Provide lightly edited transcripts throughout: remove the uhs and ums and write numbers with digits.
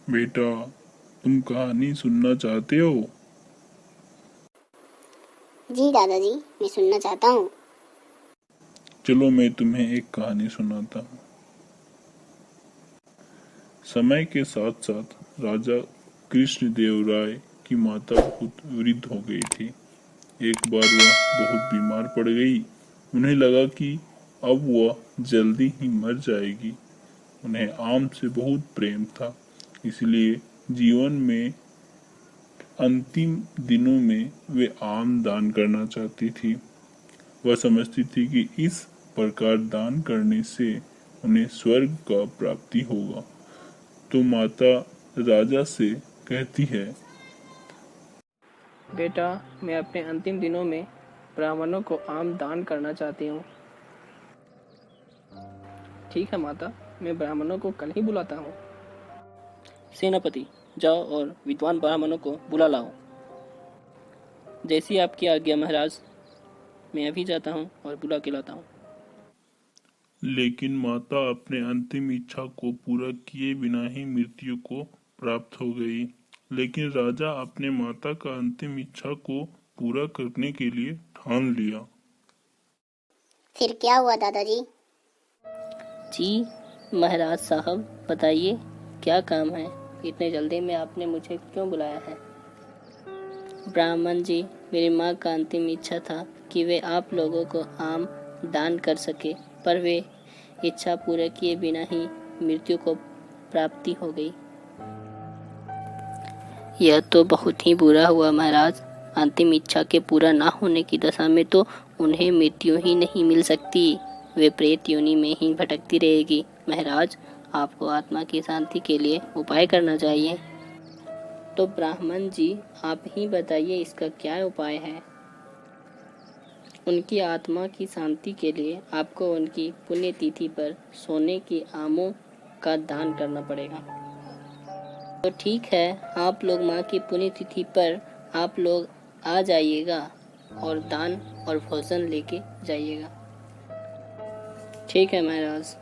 बेटा, तुम कहानी सुनना चाहते हो? जी दादाजी, मैं सुनना चाहता हूँ। चलो मैं तुम्हें एक कहानी सुनाता हूँ। समय के साथ साथ राजा कृष्णदेव राय की माता बहुत वृद्ध हो गई थी। एक बार वह बहुत बीमार पड़ गई। उन्हें लगा कि अब वह जल्दी ही मर जाएगी। उन्हें आम से बहुत प्रेम था, इसलिए जीवन में अंतिम दिनों में वे आम दान करना चाहती थी। वह समझती थी कि इस प्रकार दान करने से उन्हें स्वर्ग का प्राप्ति होगा। तो माता राजा से कहती है, बेटा, मैं अपने अंतिम दिनों में ब्राह्मणों को आम दान करना चाहती हूँ। ठीक है माता, मैं ब्राह्मणों को कल ही बुलाता हूँ। सेनापति, जाओ और विद्वान ब्राह्मणों को बुला लाओ। जैसी आपकी आज्ञा महाराज। मैं अभी जाता हूँ और बुला के लाता हूँ। लेकिन माता अपने अंतिम इच्छा को पूरा किए बिना ही मृत्यु को प्राप्त हो गई। लेकिन राजा अपने माता का अंतिम इच्छा को पूरा करने के लिए ठान लिया। फिर क्या हुआ दादाजी? जी महाराज साहब, बताइए क्या काम है? इतने जल्दी में आपने मुझे क्यों बुलाया है? ब्राह्मण जी, मेरी माँ का अंतिम इच्छा था कि वे आप लोगों को आम दान कर सके, पर वे इच्छा पूरा किए बिना ही मृत्यु को प्राप्ति हो गई। यह तो बहुत ही बुरा हुआ महाराज। अंतिम इच्छा के पूरा ना होने की दशा में तो उन्हें मृत्यु ही नहीं मिल सकती। वे प्रेत योनि में ही भटकती रहेगी। महाराज, आपको आत्मा की शांति के लिए उपाय करना चाहिए। तो ब्राह्मण जी, आप ही बताइए इसका क्या उपाय है? उनकी आत्मा की शांति के लिए आपको उनकी पुण्यतिथि पर सोने की आमों का दान करना पड़ेगा। तो ठीक है, आप लोग माँ की पुण्यतिथि पर आप लोग आ जाइएगा और दान और भोजन लेके जाइएगा। ठीक है महाराज।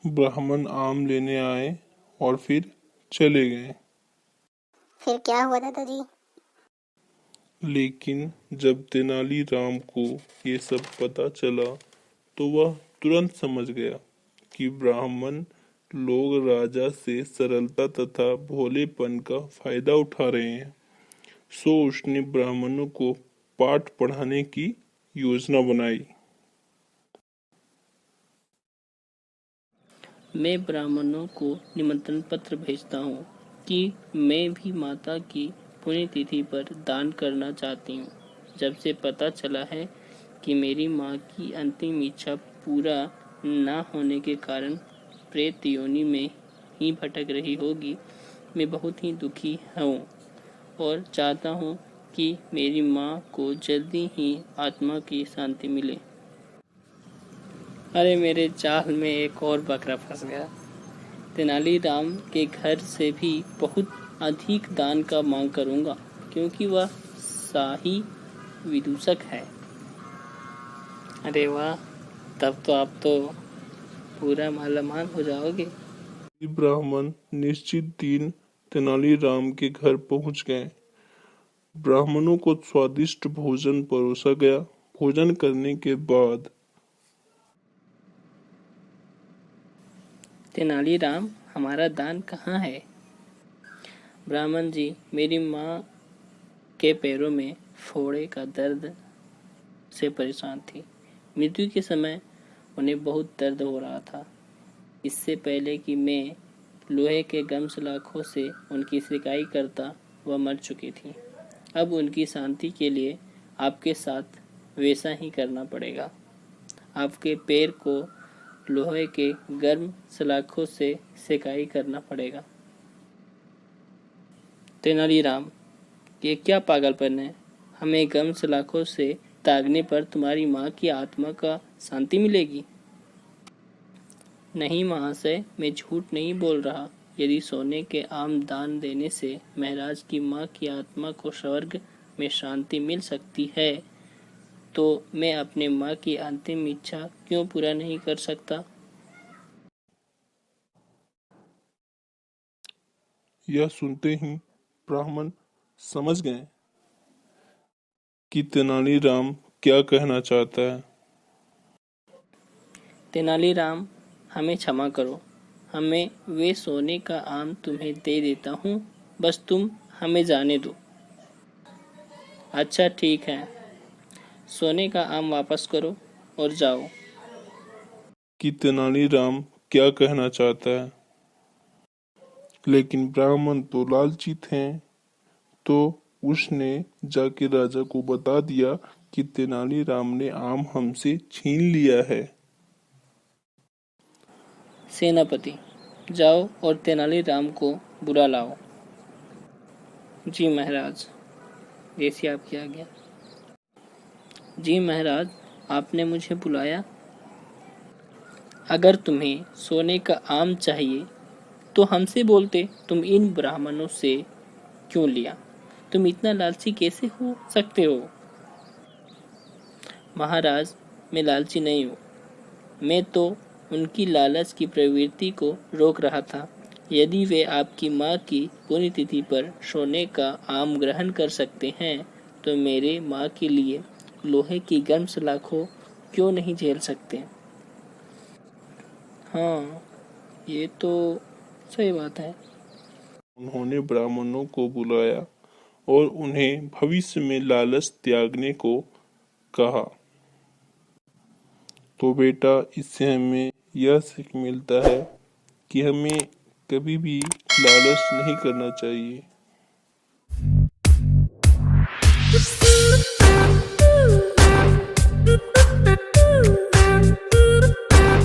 ब्राह्मण आम लेने आए और फिर चले गए। फिर क्या हुआ दादाजी? लेकिन जब तेनालीराम को ये सब पता चला तो वह तुरंत समझ गया कि ब्राह्मण लोग राजा से सरलता तथा भोलेपन का फायदा उठा रहे हैं। सो उसने ब्राह्मणों को पाठ पढ़ाने की योजना बनाई। मैं ब्राह्मणों को निमंत्रण पत्र भेजता हूँ कि मैं भी माता की पुण्यतिथि पर दान करना चाहती हूँ। जब से पता चला है कि मेरी माँ की अंतिम इच्छा पूरा ना होने के कारण प्रेत योनि में ही भटक रही होगी, मैं बहुत ही दुखी हूँ और चाहता हूँ कि मेरी माँ को जल्दी ही आत्मा की शांति मिले। अरे, मेरे जाल में एक और बकरा फंस गया। तेनालीराम के घर से भी बहुत अधिक दान का मांग करूंगा, क्योंकि वह शाही विदूषक है। अरे वाह, तब तो आप तो पूरा मालामाल हो जाओगे। ब्राह्मण निश्चित दिन तेनालीराम के घर पहुंच गए। ब्राह्मणों को स्वादिष्ट भोजन परोसा गया। भोजन करने के बाद तेनालीराम, हमारा दान कहाँ है? ब्राह्मण जी, मेरी माँ के पैरों में फोड़े का दर्द से परेशान थी। मृत्यु के समय उन्हें बहुत दर्द हो रहा था। इससे पहले कि मैं लोहे के गम सलाखों से उनकी सिकाई करता, वह मर चुकी थी। अब उनकी शांति के लिए आपके साथ वैसा ही करना पड़ेगा। आपके पैर को लोहे के गर्म सलाखों से सिकाई करना पड़ेगा। तेनालीराम, ये क्या पागलपन है? हमें गर्म सलाखों से तागने पर तुम्हारी माँ की आत्मा का शांति मिलेगी? नहीं महाशय, मैं झूठ नहीं बोल रहा। यदि सोने के आम दान देने से महाराज की माँ की आत्मा को स्वर्ग में शांति मिल सकती है, तो मैं अपने माँ की अंतिम इच्छा क्यों पूरा नहीं कर सकता? यह सुनते ही ब्राह्मण समझ गए कि तेनालीराम क्या कहना चाहता है। तेनालीराम, हमें क्षमा करो, हमें वे सोने का आम तुम्हें दे देता हूँ, बस तुम हमें जाने दो। अच्छा ठीक है, सोने का आम वापस करो और जाओ। कि तेनालीराम क्या कहना चाहता है, लेकिन ब्राह्मण तो लालची थे, तो उसने जाके राजा को बता दिया कि तेनालीराम ने आम हमसे छीन लिया है। सेनापति, जाओ और तेनालीराम को बुला लाओ। जी महाराज, जैसी आपकी आज्ञा। जी महाराज, आपने मुझे बुलाया। अगर तुम्हें सोने का आम चाहिए तो हमसे बोलते, तुम इन ब्राह्मणों से क्यों लिया? तुम इतना लालची कैसे हो सकते हो? महाराज, मैं लालची नहीं हूँ, मैं तो उनकी लालच की प्रवृत्ति को रोक रहा था। यदि वे आपकी माँ की पुण्यतिथि पर सोने का आम ग्रहण कर सकते हैं तो मेरे माँ के लिए लोहे की गर्म सलाखों क्यों नहीं झेल सकते? हाँ, ये तो सही बात है। उन्होंने ब्राह्मणों को बुलाया और उन्हें भविष्य में लालच त्यागने को कहा। तो बेटा, इससे हमें यह सीख मिलता है कि हमें कभी भी लालच नहीं करना चाहिए।